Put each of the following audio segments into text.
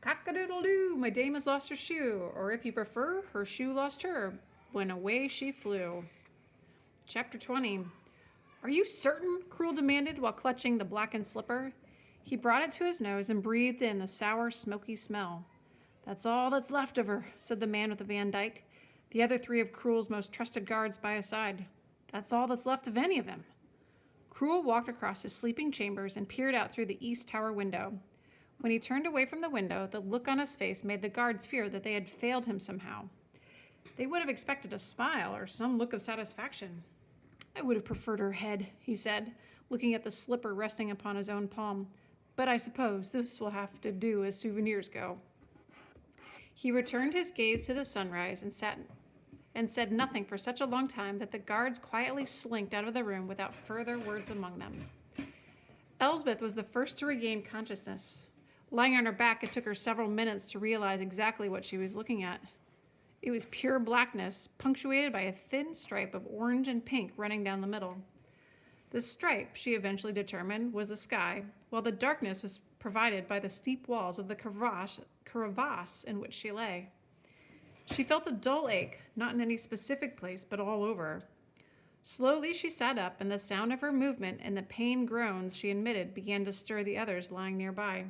Cock-a-doodle-doo, my dame has lost her shoe, or if you prefer, her shoe lost her, when away she flew. Chapter 20. Are you certain? Cruel demanded while clutching the blackened slipper. He brought it to his nose and breathed in the sour, smoky smell. That's all that's left of her, said the man with the Van Dyke, the other three of Cruel's most trusted guards by his side. That's all that's left of any of them. Cruel walked across his sleeping chambers and peered out through the east tower window. When he turned away from the window, the look on his face made the guards fear that they had failed him somehow. They would have expected a smile or some look of satisfaction. I would have preferred her head, he said, looking at the slipper resting upon his own palm. But I suppose this will have to do as souvenirs go. He returned his gaze to the sunrise and said nothing for such a long time that the guards quietly slinked out of the room without further words among them. Elsbeth was the first to regain consciousness. Lying on her back, it took her several minutes to realize exactly what she was looking at. It was pure blackness, punctuated by a thin stripe of orange and pink running down the middle. The stripe, she eventually determined, was the sky, while the darkness was provided by the steep walls of the crevasse in which she lay. She felt a dull ache, not in any specific place, but all over. Slowly she sat up, and the sound of her movement and the pain groans she emitted began to stir the others lying nearby.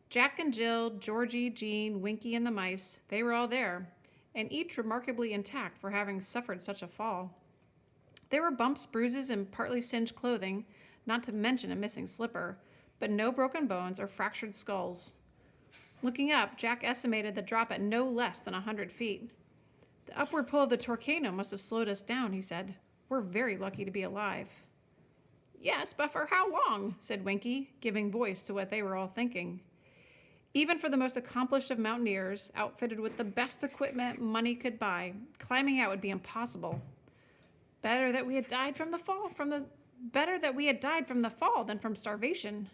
Jack and Jill, Georgie, Jean, Winky, and the mice, they were all there, and each remarkably intact for having suffered such a fall. There were bumps, bruises, and partly singed clothing, not to mention a missing slipper, but no broken bones or fractured skulls. Looking up, Jack estimated the drop at no less than 100 feet. The upward pull of the torcano must have slowed us down, he said. We're very lucky to be alive. Yes, but for how long? Said Winky, giving voice to what they were all thinking. Even for the most accomplished of mountaineers, outfitted with the best equipment money could buy, climbing out would be impossible. Better that we had died from the fall than from starvation.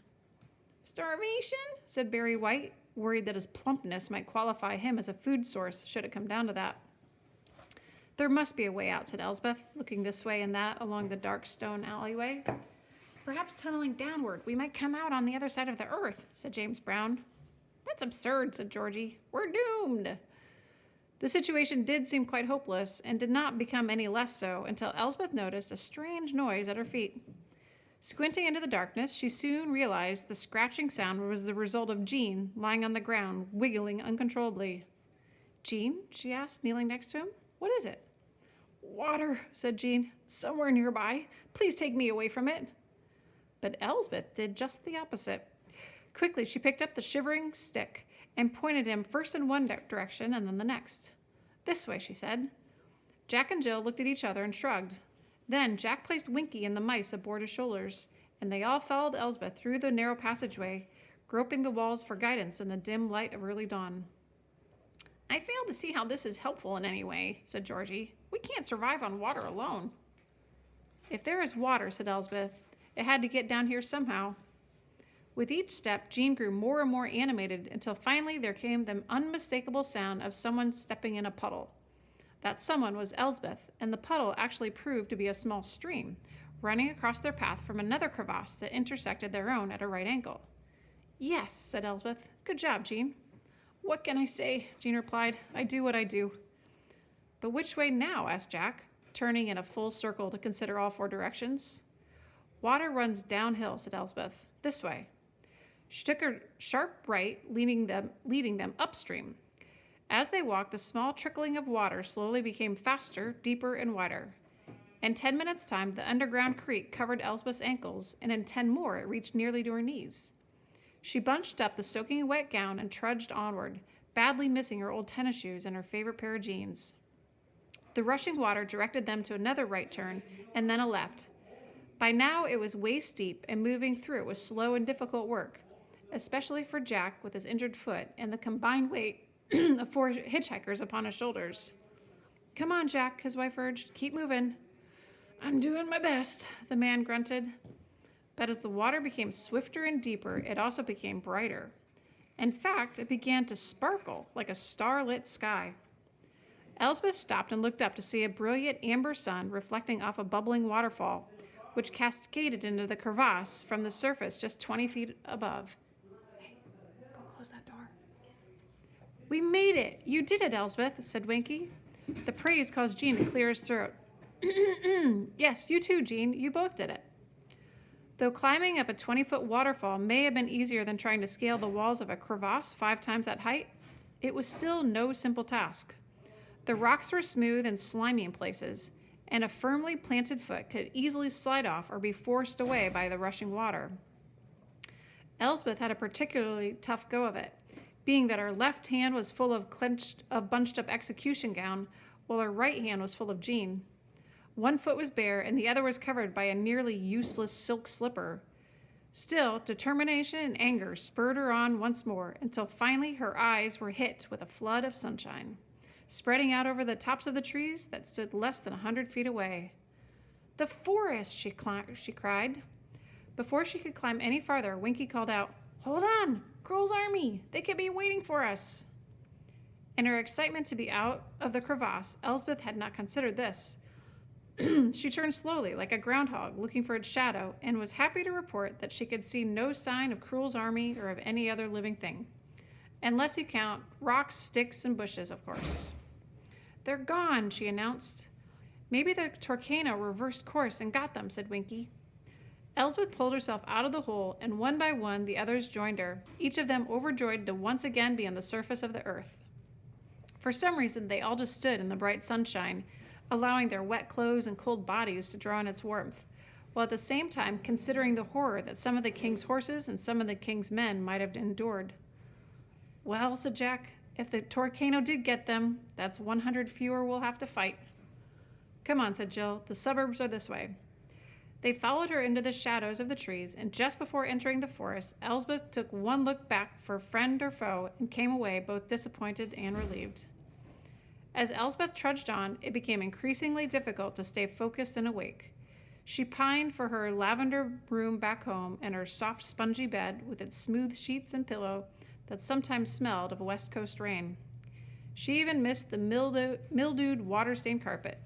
Starvation? Said Barry White, worried that his plumpness might qualify him as a food source should it come down to that. There must be a way out, said Elsbeth, looking this way and that along the dark stone alleyway. Perhaps tunneling downward, we might come out on the other side of the earth, said James Brown. That's absurd, said Georgie. We're doomed. The situation did seem quite hopeless and did not become any less so until Elsbeth noticed a strange noise at her feet. Squinting into the darkness, she soon realized the scratching sound was the result of Jean lying on the ground, wiggling uncontrollably. Jean? She asked, kneeling next to him. What is it? Water, said Jean. Somewhere nearby. Please take me away from it. But Elsbeth did just the opposite. Quickly, she picked up the shivering stick and pointed him first in one direction and then the next. This way, she said. Jack and Jill looked at each other and shrugged. Then Jack placed Winky and the mice aboard his shoulders, and they all followed Elsbeth through the narrow passageway, groping the walls for guidance in the dim light of early dawn. I fail to see how this is helpful in any way, said Georgie. We can't survive on water alone. If there is water, said Elsbeth, it had to get down here somehow. With each step, Jean grew more and more animated until finally there came the unmistakable sound of someone stepping in a puddle. That someone was Elsbeth, and the puddle actually proved to be a small stream, running across their path from another crevasse that intersected their own at a right angle. Yes, said Elsbeth. Good job, Jean. What can I say? Jean replied. I do what I do. But which way now? Asked Jack, turning in a full circle to consider all four directions. Water runs downhill, said Elsbeth. This way. She took a sharp right, leading them upstream. As they walked, the small trickling of water slowly became faster, deeper, and wider. In 10 minutes' time, the underground creek covered Elsbeth's ankles, and in 10 more, it reached nearly to her knees. She bunched up the soaking wet gown and trudged onward, badly missing her old tennis shoes and her favorite pair of jeans. The rushing water directed them to another right turn, and then a left. By now, it was waist deep, and moving through it was slow and difficult work, especially for Jack with his injured foot and the combined weight of 4 hitchhikers upon his shoulders. Come on, Jack, his wife urged. Keep moving. I'm doing my best, the man grunted. But as the water became swifter and deeper, it also became brighter. In fact, it began to sparkle like a starlit sky. Elsbeth stopped and looked up to see a brilliant amber sun reflecting off a bubbling waterfall, which cascaded into the crevasse from the surface just 20 feet above. Hey, go close that door. We made it! You did it, Elsbeth, said Winky. The praise caused Jean to clear his throat. Yes, you too, Jean. You both did it. Though climbing up a 20-foot waterfall may have been easier than trying to scale the walls of a crevasse 5 times that height, it was still no simple task. The rocks were smooth and slimy in places, and a firmly planted foot could easily slide off or be forced away by the rushing water. Elsbeth had a particularly tough go of it, being that her left hand was full of bunched-up execution gown, while her right hand was full of Jean. One foot was bare, and the other was covered by a nearly useless silk slipper. Still, determination and anger spurred her on once more, until finally her eyes were hit with a flood of sunshine, spreading out over the tops of the trees that stood less than 100 feet away. The forest, she cried. Before she could climb any farther, Winky called out, Hold on! Kroll's army! They could be waiting for us! In her excitement to be out of the crevasse, Elsbeth had not considered this. She turned slowly, like a groundhog, looking for its shadow, and was happy to report that she could see no sign of Kroll's army or of any other living thing. Unless you count rocks, sticks, and bushes, of course. They're gone, she announced. Maybe the Torcano reversed course and got them, said Winky. Elsbeth pulled herself out of the hole, and one by one the others joined her, each of them overjoyed to once again be on the surface of the earth. For some reason, they all just stood in the bright sunshine, allowing their wet clothes and cold bodies to draw in its warmth, while at the same time considering the horror that some of the king's horses and some of the king's men might have endured. Well, said Jack, if the Torcano did get them, that's 100 fewer we'll have to fight. Come on, said Jill. The suburbs are this way. They followed her into the shadows of the trees, and just before entering the forest, Elsbeth took one look back for friend or foe and came away both disappointed and relieved. As Elsbeth trudged on, it became increasingly difficult to stay focused and awake. She pined for her lavender room back home and her soft, spongy bed with its smooth sheets and pillow that sometimes smelled of West Coast rain. She even missed the mildewed, water-stained carpet.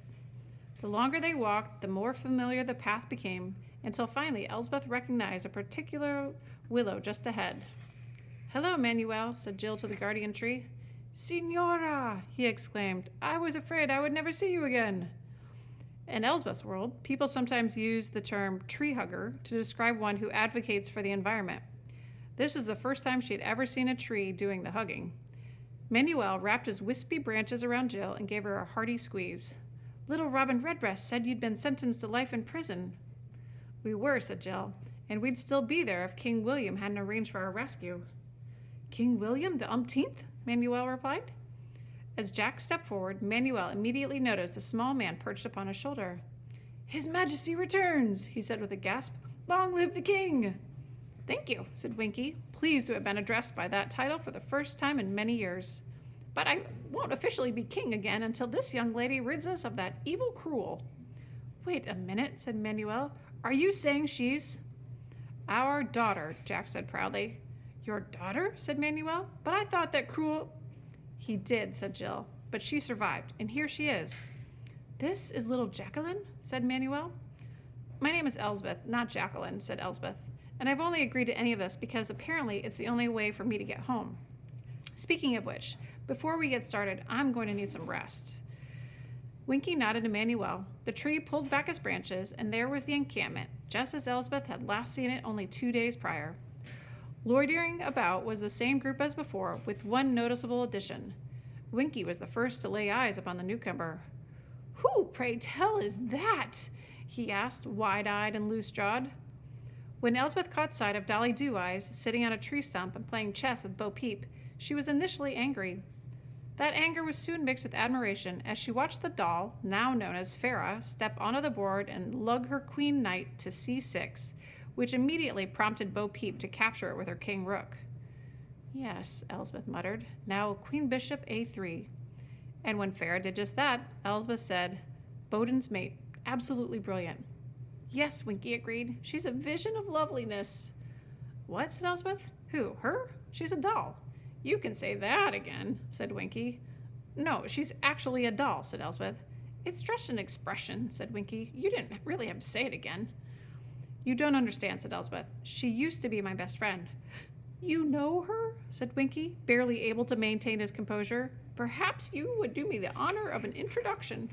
The longer they walked, the more familiar the path became, until finally Elsbeth recognized a particular willow just ahead. Hello, Manuel, said Jill to the guardian tree. Signora, he exclaimed. I was afraid I would never see you again. In Elsbeth's world, people sometimes use the term tree hugger to describe one who advocates for the environment. This was the first time she had ever seen a tree doing the hugging. Manuel wrapped his wispy branches around Jill and gave her a hearty squeeze. Little Robin Redbreast said you'd been sentenced to life in prison. We were, said Jill, and we'd still be there if King William hadn't arranged for our rescue. King William the umpteenth? Manuel replied. As Jack stepped forward, Manuel immediately noticed a small man perched upon his shoulder. His Majesty returns, he said with a gasp. Long live the king! Thank you, said Winky, pleased to have been addressed by that title for the first time in many years. But I won't officially be king again until this young lady rids us of that evil Kroll. Wait a minute, said Manuel. Are you saying she's... Our daughter, Jack said proudly. Your daughter? Said Manuel. But I thought that Kroll... He did, said Jill, but she survived, and here she is. This is little Jacqueline? Said Manuel. My name is Elsbeth, not Jacqueline, said Elsbeth, and I've only agreed to any of this because apparently it's the only way for me to get home. Speaking of which, before we get started, I'm going to need some rest. Winky nodded to Manuel. The tree pulled back its branches, and there was the encampment, just as Elsbeth had last seen it only 2 days prior. Loitering about was the same group as before, with one noticeable addition. Winky was the first to lay eyes upon the newcomer. Who, pray tell, is that? He asked, wide-eyed and loose-jawed. When Elsbeth caught sight of Dolly Two-Eyes sitting on a tree stump and playing chess with Bo Peep, she was initially angry. That anger was soon mixed with admiration as she watched the doll, now known as Farah, step onto the board and lug her queen knight to c6, which immediately prompted Bo Peep to capture it with her king rook. Yes, Elsbeth muttered. Now queen bishop a3. And when Farah did just that, Elsbeth said, Bowden's mate, absolutely brilliant. Yes, Winky agreed. She's a vision of loveliness. What, said Elsbeth? Who, her? She's a doll. You can say that again, said Winky. No, she's actually a doll, said Elsbeth. It's just an expression, said Winky. You didn't really have to say it again. You don't understand, said Elsbeth. She used to be my best friend. You know her? Said Winky, barely able to maintain his composure. Perhaps you would do me the honor of an introduction.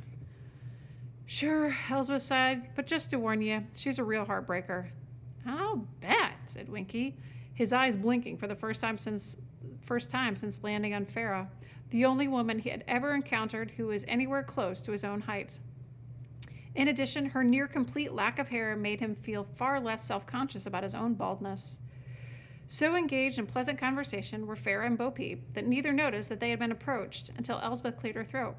Sure, Elsbeth sighed, but just to warn you, she's a real heartbreaker. I'll bet, said Winky, his eyes blinking for the first time since landing on Farah, the only woman he had ever encountered who was anywhere close to his own height. In addition, her near-complete lack of hair made him feel far less self-conscious about his own baldness. So engaged in pleasant conversation were Farah and Bo Peep that neither noticed that they had been approached until Elsbeth cleared her throat.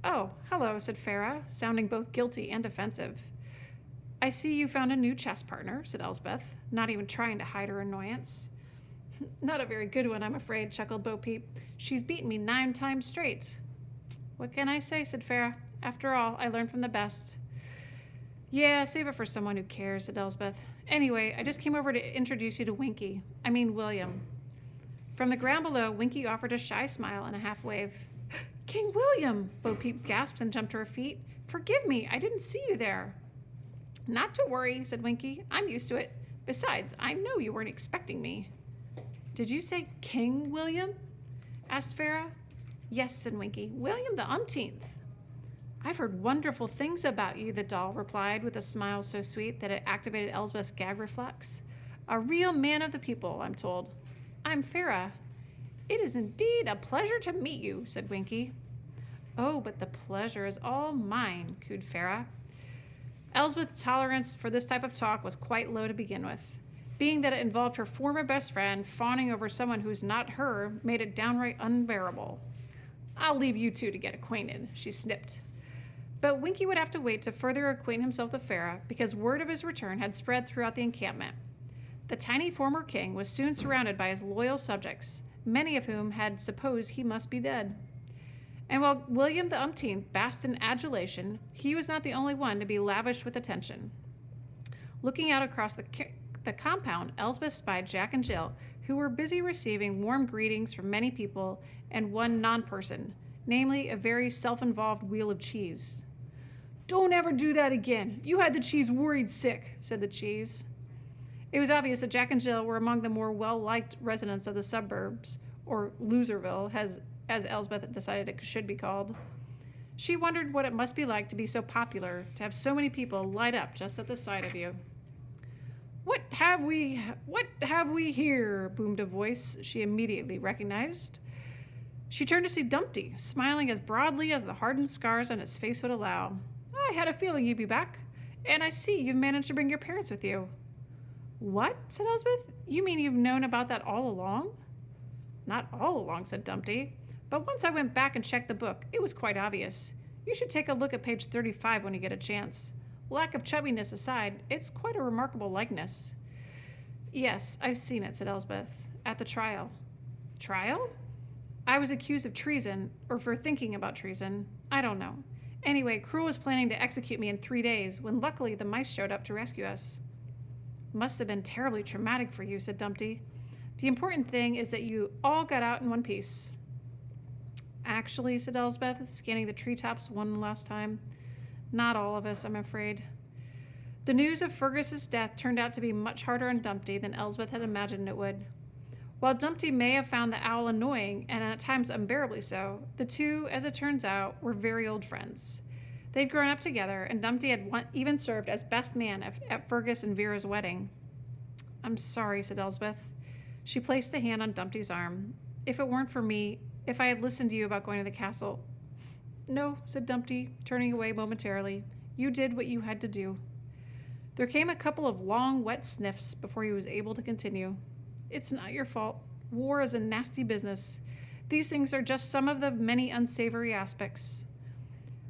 Oh, hello, said Farah, sounding both guilty and offensive. I see you found a new chess partner, said Elsbeth, not even trying to hide her annoyance. Not a very good one, I'm afraid, chuckled Bo Peep. She's beaten me 9 times straight. What can I say, said Farah. After all, I learned from the best. Yeah, save it for someone who cares, said Elsbeth. Anyway, I just came over to introduce you to William. From the ground below, Winky offered a shy smile and a half wave. King William, Bo Peep gasped and jumped to her feet. Forgive me, I didn't see you there. Not to worry, said Winky. I'm used to it. Besides, I know you weren't expecting me. Did you say King William? Asked Farah. Yes, said Winky. William the umpteenth. I've heard wonderful things about you, the doll replied with a smile so sweet that it activated Elsbeth's gag reflex. A real man of the people, I'm told. I'm Farah. It is indeed a pleasure to meet you, said Winky. Oh, but the pleasure is all mine, cooed Farah. Elsbeth's tolerance for this type of talk was quite low to begin with. Being that it involved her former best friend fawning over someone who's not her made it downright unbearable. I'll leave you two to get acquainted, she snipped. But Winky would have to wait to further acquaint himself with Farah because word of his return had spread throughout the encampment. The tiny former king was soon surrounded by his loyal subjects, many of whom had supposed he must be dead. And while William the umpteenth basked in adulation, he was not the only one to be lavished with attention. Looking out across the compound, Elsbeth spied Jack and Jill, who were busy receiving warm greetings from many people and one non-person, namely a very self-involved wheel of cheese. Don't ever do that again. You had the cheese worried sick, said the cheese. It was obvious that Jack and Jill were among the more well-liked residents of the suburbs, or Loserville, as Elsbeth decided it should be called. She wondered what it must be like to be so popular, to have so many people light up just at the sight of you. What have we here? Boomed a voice she immediately recognized. She turned to see Dumpty, smiling as broadly as the hardened scars on his face would allow. I had a feeling you'd be back, and I see you've managed to bring your parents with you. What? Said Elsbeth. You mean you've known about that all along? Not all along, said Dumpty, but once I went back and checked the book, it was quite obvious. You should take a look at page 35 when you get a chance. Lack of chubbiness aside, it's quite a remarkable likeness. Yes, I've seen it, said Elsbeth. At the trial. Trial? I was accused of treason, or for thinking about treason. I don't know. Anyway, Cruel was planning to execute me in 3 days, when luckily the mice showed up to rescue us. Must have been terribly traumatic for you, said Dumpty. The important thing is that you all got out in one piece. Actually, said Elsbeth, scanning the treetops one last time, not all of us, I'm afraid. The news of Fergus's death turned out to be much harder on Dumpty than Elsbeth had imagined it would. While Dumpty may have found the owl annoying, and at times unbearably so, the two, as it turns out, were very old friends. They'd grown up together, and Dumpty had even served as best man at Fergus and Vera's wedding. I'm sorry, said Elsbeth. She placed a hand on Dumpty's arm. If it weren't for me, if I had listened to you about going to the castle... No, said Dumpty, turning away momentarily. You did what you had to do. There came a couple of long, wet sniffs before he was able to continue. It's not your fault. War is a nasty business. These things are just some of the many unsavory aspects.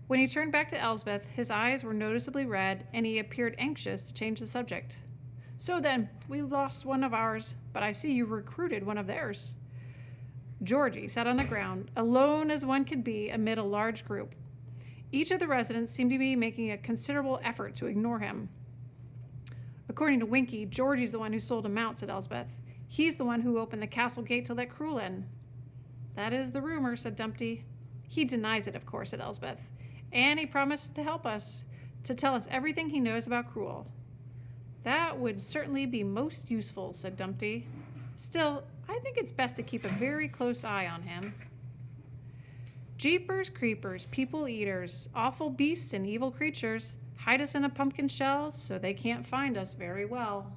When he turned back to Elsbeth, his eyes were noticeably red, and he appeared anxious to change the subject. So then, we lost one of ours, but I see you recruited one of theirs. Georgie sat on the ground, alone as one could be amid a large group. Each of the residents seemed to be making a considerable effort to ignore him. According to Winky, Georgie's the one who sold him out, said Elsbeth. He's the one who opened the castle gate to let Cruel in. That is the rumor, said Dumpty. He denies it, of course, said Elsbeth. And he promised to help us, to tell us everything he knows about Cruel. That would certainly be most useful, said Dumpty. Still, I think it's best to keep a very close eye on him. Jeepers creepers, people eaters, awful beasts and evil creatures, hide us in a pumpkin shell so they can't find us very well.